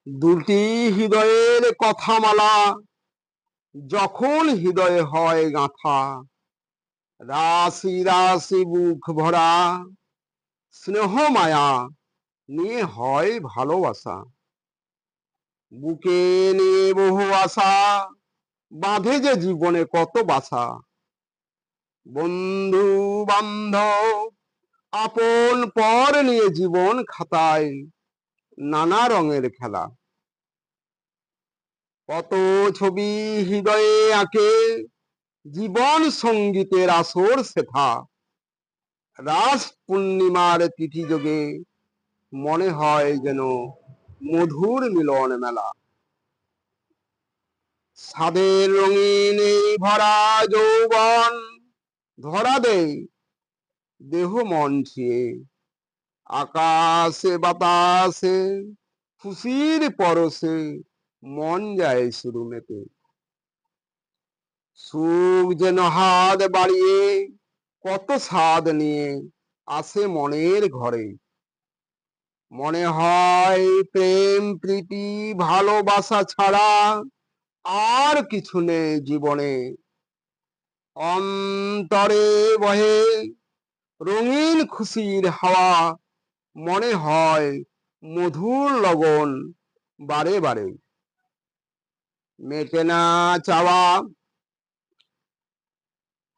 দুটি হৃদয়ের কথামালা যখন হৃদয়ে হয় গাঁথা, রাশি রাশি বুক ভরা স্নেহ মায়া নিয়ে হয় ভালোবাসা। বুকে নিয়ে বহু আশা, বাঁধে যে জীবনে কত বাসা। বন্ধু বান্ধব আপন পর নিয়ে জীবন খাতায় নানা রঙের খেলা। কত ছবি হৃদয়ে আঁকে জীবন সঙ্গীতের আসর শেখা। রাস পূর্ণিমার তিথি যোগে মনে হয় যেন মধুর মিলন মেলা। সাদের রঙিন এই ভরা যৌবন ধরা দেয় দেহ মন ছুঁয়ে। আকাশে বাতাসে খুশির পরশে মন যায় শুরু মেতে। সুখ যেন হাত বাড়িয়ে কত স্বাদ নিয়ে আসে মনের ঘরে। মনে হয় প্রেম প্রীতি ভালোবাসা ছাড়া আর কিছু নেই জীবনে। অন্তরে বহে রঙিন খুশির হাওয়া, মনে হয় মধুর লগন বারে বারে। মেটে না চাওয়া,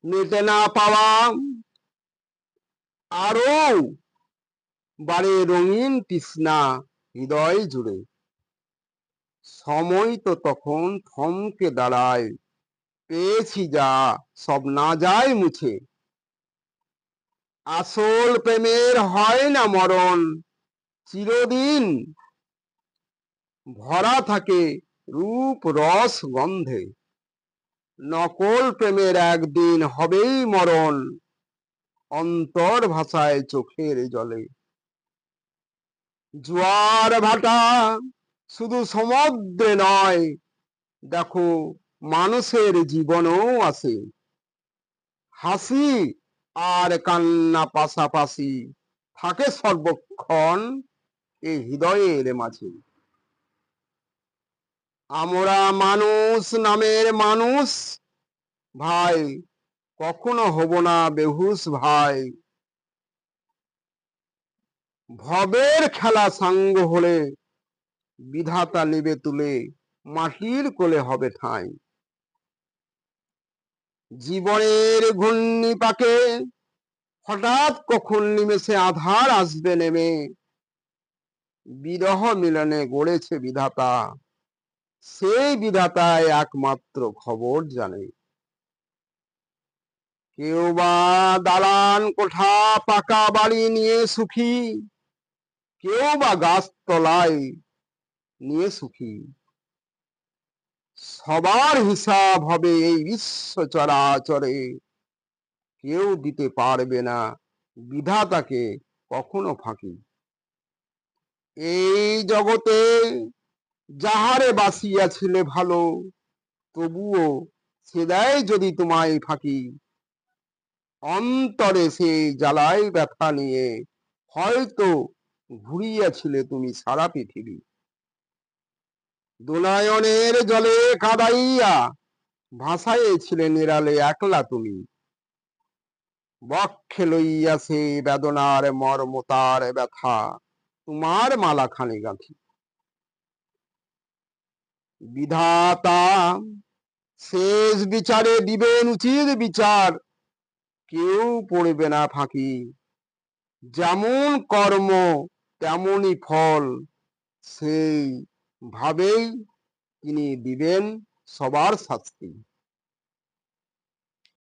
মেটে না পাওয়া, আরো বারে রঙিন তৃষ্ণা হৃদয় জুড়ে। সময় তো তখন থমকে দাঁড়ায়, পেয়েছি যা সব না যায় মুছে। আসল প্রেমের হয় না মরণ, চিরদিন ভরা থাকে রূপ রস গন্ধে। নকল প্রেমের একদিন হবেই মরণ, অন্তর ভাষায় চোখের জলে। জোয়ার ভাটা শুধু সমুদ্রে নয়, দেখো মানুষের জীবনেও আছে। হাসি আর কান্না পাশাপাশি থাকে সর্বক্ষণ এই হৃদয়ের মাঝে। আমরা মানুষ নামের মানুষ ভাই, কখনো হব না বেহুশ ভাই। ভবের খেলা সাঙ্গ হলে বিধাতা নিবে তুলে মাটির কোলে হবে ঠাঁই। জীবনের ঘূর্ণি পাকে হঠাৎ কখন নিমেষে আধার আসবে নেমে। বিরহ মিলনে গড়েছে বিধাতা, সেই বিধাতায় একমাত্র খবর জানে। কেউ বা দালান কোঠা পাকা বাড়ি নিয়ে সুখী, কেউ বা গাছতলায় নিয়ে সুখী। সবার হিসাব হবে এই বিশ্ব চরাচরে, কেউ দিতে পারবে না বিধাতাকে কখনো ফাঁকি। এই জগতে যাহারে বাসিয়াছিলে ভালো, তবুও সে দেয় যদি তোমায় ফাঁকি। অন্তরে সেই জ্বালায় ব্যথা নিয়ে হয়তো ঘুরিয়াছিলে তুমি সারা পৃথিবী। দুনয়নের জলে কাদাইয়া ভাসাইছিলে নিরালে একলা তুমি। বক্ষে লইয়া সে বেদনার মর্মতার ব্যথা তোমার মালাখানি গাঁথি। বিধাতা শেষ বিচারে দিবেন উচিত বিচার, কেউ পড়বে না ফাঁকি। যেমন কর্ম তেমনই ফল, সেই ভাবেই তিনি দিবেন সবার শাস্তি।